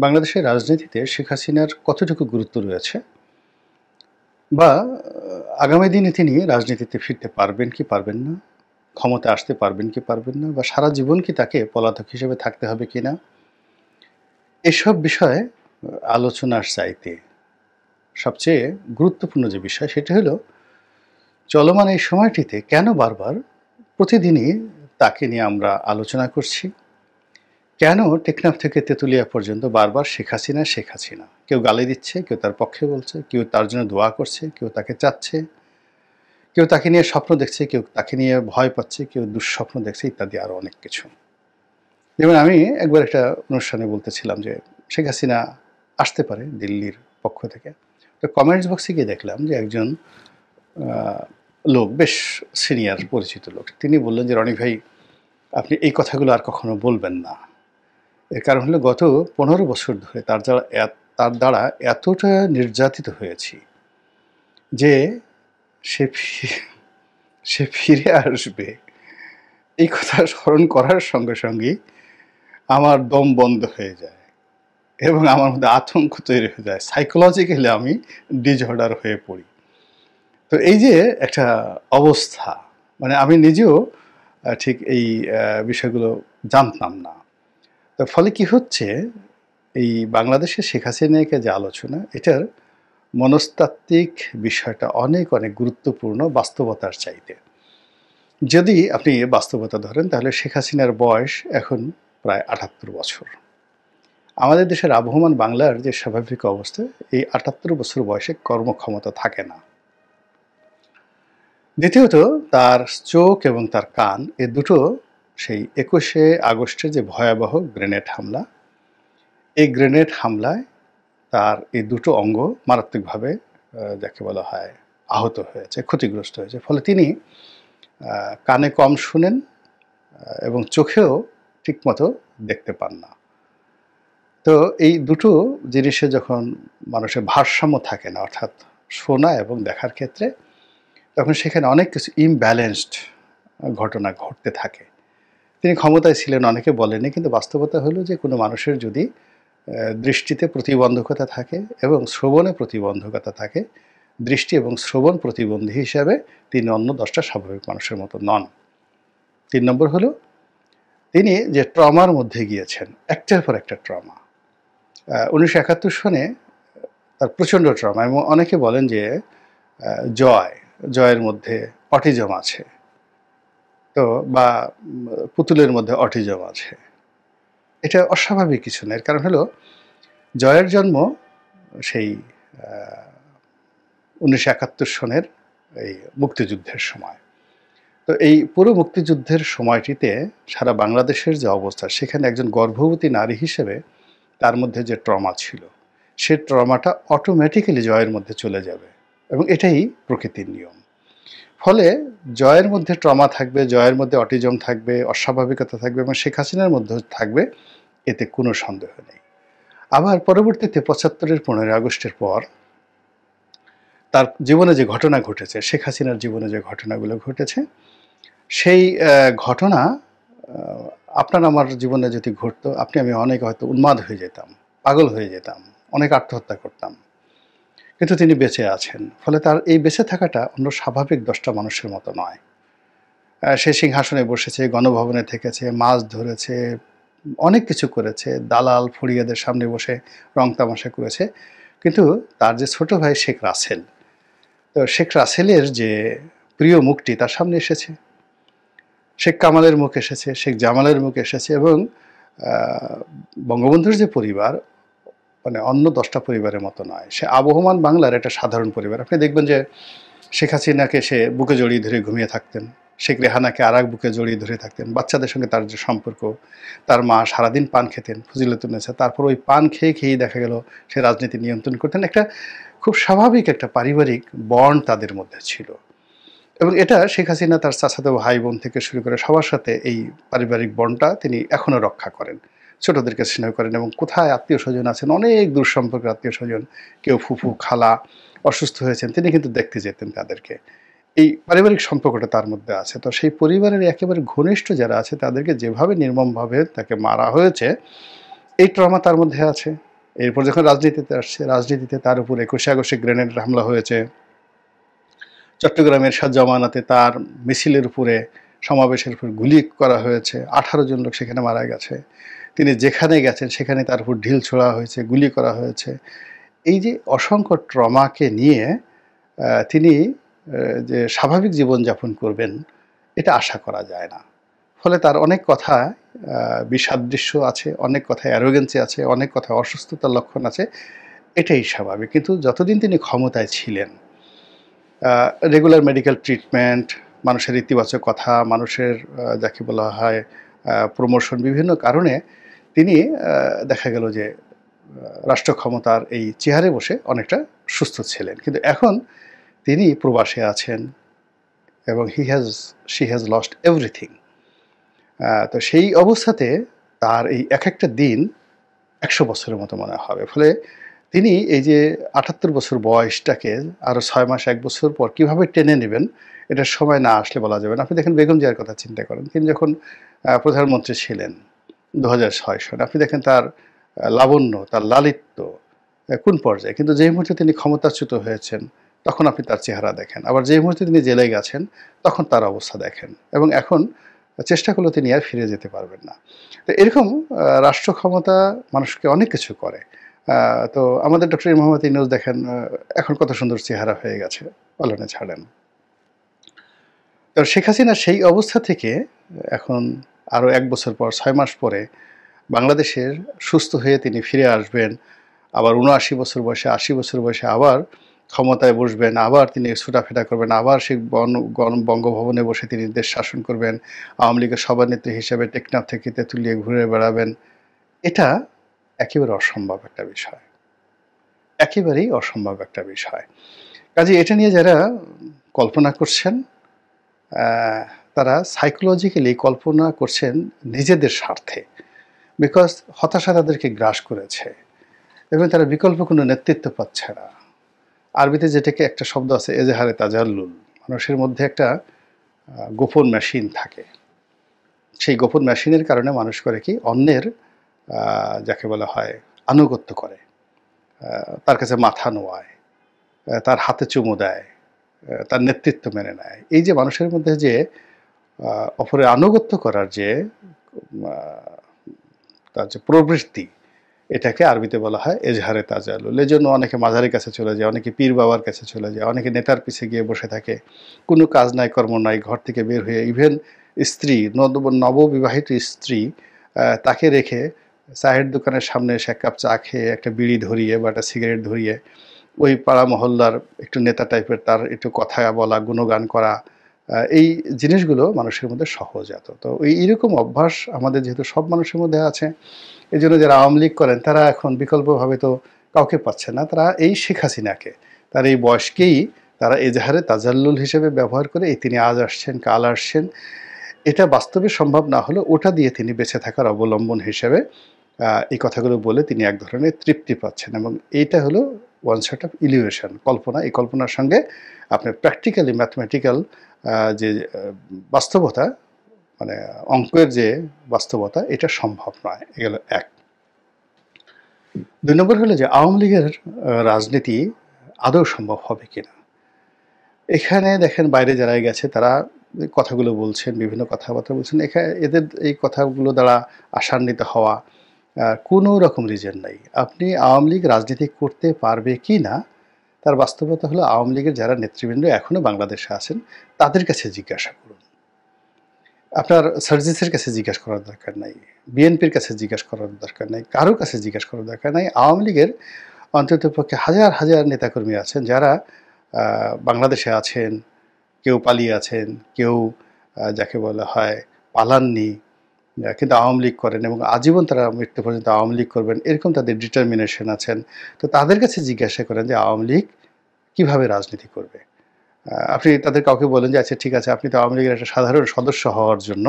বাংলাদেশের রাজনীতিতে শেখ হাসিনার কতটুকু গুরুত্ব রয়েছে বা আগামী দিনে তিনি রাজনীতিতে ফিরতে পারবেন কি পারবেন না, ক্ষমতায় আসতে পারবেন কি পারবেন না, বা সারা জীবন কি তাকে পলাতক হিসেবে থাকতে হবে কিনা, এসব বিষয়ে আলোচনার চাইতে সবচেয়ে গুরুত্বপূর্ণ যে বিষয় সেটা হলো চলমান এই সময়টিতে কেন বারবার প্রতিদিনই তাকে নিয়ে আমরা আলোচনা করছি। কেন টেকনাফ থেকে তেঁতুলিয়া পর্যন্ত বারবার শেখ হাসিনা শেখ হাসিনা, কেউ গালি দিচ্ছে, কেউ তার পক্ষে বলছে, কেউ তার জন্য দোয়া করছে, কেউ তাকে চাচ্ছে, কেউ তাকে নিয়ে স্বপ্ন দেখছে, কেউ তাকে নিয়ে ভয় পাচ্ছে, কেউ দুঃস্বপ্ন দেখছে, ইত্যাদি আরও অনেক কিছু। যেমন আমি একবার একটা অনুষ্ঠানে বলতেছিলাম যে শেখ হাসিনা আসতে পারে দিল্লির পক্ষ থেকে, তো কমেন্টস বক্সে গিয়ে দেখলাম যে একজন লোক, বেশ সিনিয়র পরিচিত লোক, তিনি বললেন যে রনি ভাই, আপনি এই কথাগুলো আর কখনো বলবেন না। এর কারণ হলো গত 15 বছর ধরে তার দ্বারা এতটা নির্যাতিত হয়েছি যে সে সে ফিরে আসবে এই কথা স্মরণ করার সঙ্গে সঙ্গেই আমার দম বন্ধ হয়ে যায় এবং আমার মধ্যে আতঙ্ক তৈরি হয়ে যায়, সাইকোলজিক্যালি আমি ডিসঅর্ডার হয়ে পড়ি। তো এই যে একটা অবস্থা, মানে আমি নিজেও ঠিক এই বিষয়গুলো জানতাম না। তো ফলে কি হচ্ছে, এই বাংলাদেশের শেখ হাসিনাকে যে আলোচনা, এটার মনস্তাত্ত্বিক বিষয়টা অনেক অনেক গুরুত্বপূর্ণ বাস্তবতার চাইতে। যদি আপনি বাস্তবতা ধরেন তাহলে শেখ হাসিনার বয়স এখন প্রায় ৭৮ বছর। আমাদের দেশের আবহমান বাংলার যে স্বাভাবিক অবস্থা, এই ৭৮ বছর বয়সে কর্মক্ষমতা থাকে না। দ্বিতীয়ত, তার চোখ এবং তার কান এ দুটো সেই ২১শে আগস্টের যে ভয়াবহ গ্রেনেড হামলা, এই গ্রেনেড হামলায় তার এই দুটো অঙ্গ মারাত্মকভাবে যাকে বলা হয় আহত হয়েছে, ক্ষতিগ্রস্ত হয়েছে। ফলে তিনি কানে কম শুনেন এবং চোখেও ঠিকমতো দেখতে পান না। তো এই দুটো জিনিসে যখন মানুষের ভারসাম্য থাকে না, অর্থাৎ শোনা এবং দেখার ক্ষেত্রে, তখন সেখানে অনেক কিছু ইমব্যালেন্সড ঘটনা ঘটতে থাকে। তিনি ক্ষমতায় ছিলেন অনেকে বলেনি, কিন্তু বাস্তবতা হলো যে কোনো মানুষের যদি দৃষ্টিতে প্রতিবন্ধকতা থাকে এবং শ্রবণে প্রতিবন্ধকতা থাকে, দৃষ্টি এবং শ্রবণ প্রতিবন্ধী হিসাবে তিনি অন্য 10টা স্বাভাবিক মানুষের মতো নন। ৩ নম্বর হলো তিনি যে ট্রমার মধ্যে গিয়েছেন, একটার পর একটা ট্রমা। 1971 সনে তার প্রচণ্ড ট্রমা, এবং অনেকে বলেন যে জয়ের মধ্যে অটিজম আছে, তো বা পুতুলের মধ্যে অটিজম আছে। এটা অস্বাভাবিক কিছু না। এর কারণ হলো জয়ের জন্ম সেই 1971 সনের এই মুক্তিযুদ্ধের সময়। তো এই পুরো মুক্তিযুদ্ধের সময়টিতে সারা বাংলাদেশের যে অবস্থা, সেখানে একজন গর্ভবতী নারী হিসেবে তার মধ্যে যে ট্রমা ছিল, সে ট্রমাটা অটোমেটিক্যালি জয়ের মধ্যে চলে যাবে, এবং এটাই প্রকৃতির নিয়ম। ফলে জয়ের মধ্যে ট্রমা থাকবে, জয়ের মধ্যে অটিজম থাকবে, অস্বাভাবিকতা থাকবে, এবং শেখ হাসিনার মধ্যেও থাকবে, এতে কোনো সন্দেহ নেই। আবার পরবর্তীতে ৭৫-এর 15ই আগস্টের পর তার জীবনে যে ঘটনা ঘটেছে, শেখ হাসিনার জীবনে যে ঘটনাগুলো ঘটেছে, সেই ঘটনা আপনার আমার জীবনে যদি ঘটতো, আপনি আমি অনেক হয়তো উন্মাদ হয়ে যেতাম, পাগল হয়ে যেতাম, অনেক আত্মহত্যা করতাম। কিন্তু তিনি বেঁচে আছেন, ফলে তার এই বেঁচে থাকাটা অন্য স্বাভাবিক 10টা মানুষের মতো নয়। সে সিংহাসনে বসেছে, গণভবনে থেকেছে, মাছ ধরেছে, অনেক কিছু করেছে, দালাল ফড়িয়াদের সামনে বসে রং তামাশা করেছে। কিন্তু তার যে ছোট ভাই শেখ রাসেল, তো শেখ রাসেলের যে প্রিয় মুখটি তার সামনে এসেছে, শেখ কামালের মুখ এসেছে, শেখ জামালের মুখ এসেছে, এবং বঙ্গবন্ধুর যে পরিবার, মানে অন্য 10টা পরিবারের মতো নয়, সে আবহমান বাংলার একটা সাধারণ পরিবার। আপনি দেখবেন যে শেখ হাসিনাকে সে বুকে জড়িয়ে ধরে ঘুমিয়ে থাকতেন, শেখ রেহানাকে আর এক বুকে জড়িয়ে ধরে থাকতেন, বাচ্চাদের সঙ্গে তার যে সম্পর্ক, তার মা সারাদিন পান খেতেন, ফজিলতুন্নেছা, তারপর ওই পান খেয়েই দেখা গেল সে রাজনীতি নিয়ন্ত্রণ করতেন। একটা খুব স্বাভাবিক একটা পারিবারিক বন্ড তাদের মধ্যে ছিল, এবং এটা শেখ হাসিনা তার চাচাতো ভাই বোন থেকে শুরু করে সবার সাথে এই পারিবারিক বন্ডটা তিনি এখনও রক্ষা করেন, ছোটদেরকে স্নেহ করেন, এবং কোথায় আত্মীয় স্বজন আছেন, অনেক দূর সম্পর্কের আত্মীয় স্বজন, কেউ ফুফু খালা অসুস্থ হয়েছেন, তিনি কিন্তু দেখতে যেতেন তাদেরকে। এই পারিবারিক সম্পর্কটা তার মধ্যে আছে। তো সেই পরিবারের একেবারে ঘনিষ্ঠ যারা আছে তাদেরকে যেভাবে নির্মমভাবে তাকে মারা হয়েছে, এই ট্রমা তার মধ্যে আছে। এরপর যখন রাজনীতিতে আসছে, রাজনীতিতে তার উপর ২১শে আগস্টে গ্রেনেডের হামলা হয়েছে। চট্টগ্রামের এরশাদ জামানাতে তার মিছিলের উপরে, সমাবেশের উপর গুলি করা হয়েছে। ১৮ জন লোক সেখানে মারা গেছে। তিনি যেখানে গেছেন সেখানে তার উপর ঢিল ছোড়া হয়েছে, গুলি করা হয়েছে। এই যে অসংখ্য ট্রমাকে নিয়ে তিনি যে স্বাভাবিক জীবনযাপন করবেন, এটা আশা করা যায় না। ফলে তার অনেক কথা বিসাদৃশ্য আছে, অনেক কথায় অ্যারোগেন্সি আছে, অনেক কথায় অসুস্থতার লক্ষণ আছে। এটাই স্বাভাবিক। কিন্তু যতদিন তিনি ক্ষমতায় ছিলেন, রেগুলার মেডিকেল ট্রিটমেন্ট, মানুষের ইতিবাচক কথা, মানুষের যাকে বলা হয় প্রমোশন, বিভিন্ন কারণে তিনি দেখা গেল যে রাষ্ট্র ক্ষমতার এই চেয়ারে বসে অনেকটা সুস্থ ছিলেন। কিন্তু এখন তিনি প্রবাসে আছেন এবং শি হ্যাজ লস্ট এভরিথিং। তো সেই অবস্থাতে তার এই এক একটা দিন ১০০ বছরের মতো মনে হবে। ফলে তিনি এই যে ৭৮ বছর বয়সটাকে আরও ৬ মাস ১ বছর পর কীভাবে টেনে নেবেন, এটার সময় না আসলে বলা যাবে না। আপনি দেখেন বেগম জিয়ার কথা চিন্তা করেন। তিনি যখন প্রধানমন্ত্রী ছিলেন ২০০৬ সনে, আপনি দেখেন তার লাবণ্য, তার লালিত্য কোন পর্যায়ে। কিন্তু যেই মুহূর্তে তিনি ক্ষমতাচ্যুত হয়েছেন, তখন আপনি তার চেহারা দেখেন। আবার যেই মুহূর্তে তিনি জেলে গেছেন, তখন তার অবস্থা দেখেন। এবং এখন চেষ্টা করলেও তিনি আর ফিরে যেতে পারবেন না। তো এরকম রাষ্ট্র ক্ষমতা মানুষকে অনেক কিছু করে। তো আমাদের ডক্টর মোহাম্মদ ইউনূস দেখেন এখন কত সুন্দর চেহারা হয়ে গেছে, পালনে ছাড়েন। তো শেখ হাসিনা সেই অবস্থা থেকে এখন আরও ১ বছর পর, ৬ মাস পরে বাংলাদেশের সুস্থ হয়ে তিনি ফিরে আসবেন। আবার ৭৯ বছর বয়সে, ৮০ বছর বয়সে আবার ক্ষমতায় বসবেন, আবার তিনি ছোটাফেরা করবেন, আবার সেই বঙ্গভবনে বসে তিনি দেশ শাসন করবেন, আওয়ামী লীগের সভানেত্রী হিসেবে টেকনাফ থেকে তেঁতুলিয়ে ঘুরে বেড়াবেন। এটা একেবারে অসম্ভব একটা বিষয়, একেবারেই অসম্ভব একটা বিষয়। কাজে এটা নিয়ে যারা কল্পনা করছেন, তারা সাইকোলজিক্যালি কল্পনা করছেন নিজেদের স্বার্থে। বিকজ হতাশা তাদেরকে গ্রাস করেছে এবং তারা বিকল্প কোনো নেতৃত্ব পাচ্ছে না। আরবিতে যেটাকে একটা শব্দ আছে, এজহারে তাজাল্লুল, মানুষের মধ্যে একটা গোপন মেশিন থাকে। সেই গোপন মেশিনের কারণে মানুষ করে কি, অন্যের যাকে বলা হয় আনুগত্য করে, তার কাছে মাথা নোয়ায়, তার হাতে চুমু দেয়, তার নেতৃত্ব মেনে নেয়। এই যে মানুষের মধ্যে যে অপরের আনুগত্য করার যে তার যে প্রবৃত্তি, এটাকে আরবিতে বলা হয় এজহারে তাজাল্লুল। এই জন্য অনেকে মাজারের কাছে চলে যায়, অনেকে পীর বাবার কাছে চলে যায়, অনেকে নেতার পিছে গিয়ে বসে থাকে, কোনো কাজ নাই কর্ম নাই, ঘর থেকে বের হয়ে ইভেন স্ত্রী, নববিবাহিত স্ত্রী, তাকে রেখে চায়ের দোকানের সামনে এসে ১ কাপ চা খেয়ে একটা বিড়ি ধরিয়ে বা একটা সিগারেট ধরিয়ে ওই পাড়া মহল্লার একটু নেতা টাইপের তার একটু কথা বলা, গুণগান করা, এই জিনিসগুলো মানুষের মধ্যে সহজাত। তো এইরকম অভ্যাস আমাদের যেহেতু সব মানুষের মধ্যে আছে, এই জন্য যারা আওয়ামী লীগ করেন তারা এখন বিকল্পভাবে তো কাউকে পাচ্ছে না, তারা এই শেখ হাসিনাকে, তার এই বয়সকেই তারা এজাহারে তাজাল্লুল হিসেবে ব্যবহার করে, এই তিনি আজ আসছেন কাল আসছেন, এটা বাস্তবে সম্ভব না হলে ওটা দিয়ে তিনি বেঁচে থাকার অবলম্বন হিসেবে এই কথাগুলো বলে তিনি এক ধরনের তৃপ্তি পাচ্ছেন। এবং এইটা হলো ওয়ান সেট অফ ইলিউশন, কল্পনা। এই কল্পনার সঙ্গে আপনার প্র্যাকটিক্যালি ম্যাথমেটিক্যাল যে বাস্তবতা, মানে অঙ্কের যে বাস্তবতা, এটা সম্ভব নয়। এগুলো এক। ২ নম্বর হলো যে আওয়ামী লীগের রাজনীতি আদৌ সম্ভব হবে কিনা। এখানে দেখেন বাইরে যারাই গেছে তারা কথাগুলো বলছেন, বিভিন্ন কথাবার্তা বলছেন, এদের এই কথাগুলো দ্বারা আশান্বিত হওয়া কোনো রকম রিজন নাই। আপনি আওয়ামী লীগ রাজনীতি করতে পারবে কি না, তার বাস্তবতা হলো আওয়ামী লীগের যারা নেতৃবৃন্দ এখনও বাংলাদেশে আছেন তাদের কাছে জিজ্ঞাসা করুন। আপনার সার্জিসের কাছে জিজ্ঞাসা করার দরকার নাই, বিএনপির কাছে জিজ্ঞাসা করার দরকার নাই, কারোর কাছে জিজ্ঞাসা করার দরকার নাই। আওয়ামী লীগের অন্ততপক্ষে হাজার হাজার নেতাকর্মী আছেন যারা বাংলাদেশে আছেন, কেউ পালিয়ে আছেন, কেউ যাকে বলা হয় পালাননি, কিন্তু আওয়ামী লীগ করেন এবং আজীবন তারা মৃত্যু পর্যন্ত আওয়ামী লীগ করবেন, এরকম তাদের ডিটারমিনেশন আছেন। তো তাদের কাছে জিজ্ঞাসা করেন যে আওয়ামী লীগ কীভাবে রাজনীতি করবে। আপনি তাদের কাউকে বলেন যে আচ্ছা ঠিক আছে, আপনি তো আওয়ামী লীগের একটা সাধারণ সদস্য হওয়ার জন্য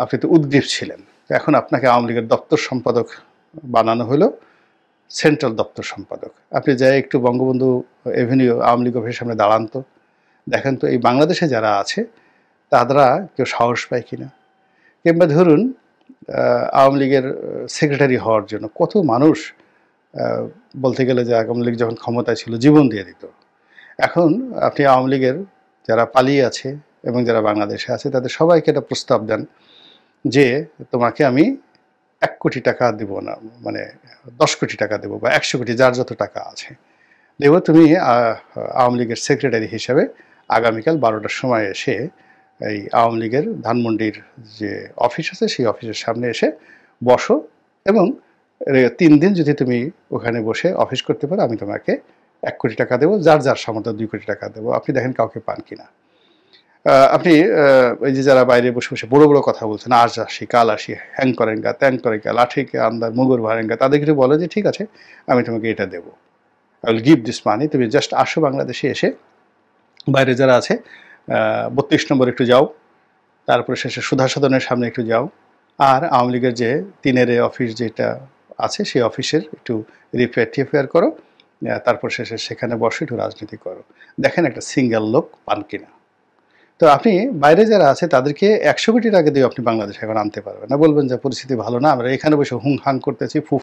আপনি তো উদ্গ্রীব ছিলেন, এখন আপনাকে আওয়ামী লীগের দপ্তর সম্পাদক বানানো হলো, সেন্ট্রাল দপ্তর সম্পাদক। আপনি যাই একটু বঙ্গবন্ধু এভিনিউ আওয়ামী লীগ অফিসের সামনে দাঁড়ান তো, দেখেন তো এই বাংলাদেশে যারা আছে তারা কেউ সাহস পায় কিনা। কিংবা ধরুন আওয়ামী লীগের সেক্রেটারি হওয়ার জন্য কত মানুষ বলতে গেলে যে আওয়ামী লীগ যখন ক্ষমতায় ছিল জীবন দিয়ে দিত। এখন আপনি আওয়ামী লীগের যারা পালিয়ে আছে এবং যারা বাংলাদেশে আছে তাদের সবাইকে একটা প্রস্তাব দেন যে তোমাকে আমি ১ কোটি টাকা দেব না, মানে ১০ কোটি টাকা দেব বা ১০০ কোটি, যার যত টাকা আছে দেব, তুমি আওয়ামী লীগের সেক্রেটারি হিসেবে আগামীকাল ১২টার সময় এসে এই আওয়ামী লীগের ধানমন্ডির যে অফিস আছে সেই অফিসের সামনে এসে বসো এবং ৩ দিন যদি তুমি ওখানে বসে অফিস করতে পারো আমি তোমাকে ১ কোটি টাকা দেবো, যার যার সামর্থ্য ২ কোটি টাকা দেবো, আপনি দেখেন কাউকে পান কিনা। আপনি ওই যে যারা বাইরে বসে বসে বড় বড় কথা বলছেন, আজ আসি কাল আসি, হ্যাং করেঙ্গা ত্যাং করেঙ্গা লাঠিকে আন্দার মুগুর ভারেঙ্গা, তাদেরকে বলে যে ঠিক আছে আমি তোমাকে এটা দেবো, আই উইল গিভ দিস মানি, তুমি জাস্ট আসো বাংলাদেশে, এসে বাইরে যারা আছে ৩২ নম্বর একটু যাও, তারপরে শেষে সুধা সদনের সামনে একটু যাও, আর আওয়ামী লীগের যে ৩-এর অফিস যেটা আছে সেই অফিসের একটু রিপেয়ার টিপেয়ার করো, তারপর শেষে সেখানে বসে একটু রাজনীতি করো, দেখেন একটা সিঙ্গেল লোক পান কিনা। তো আপনি বাইরে যারা আছে তাদেরকে ১০০ কোটি টাকা দিয়ে আপনি বাংলাদেশে এখন আনতে পারবেন না, বলবেন যে পরিস্থিতি ভালো না, আমরা এখানে বসে হুং হাং করতেছি,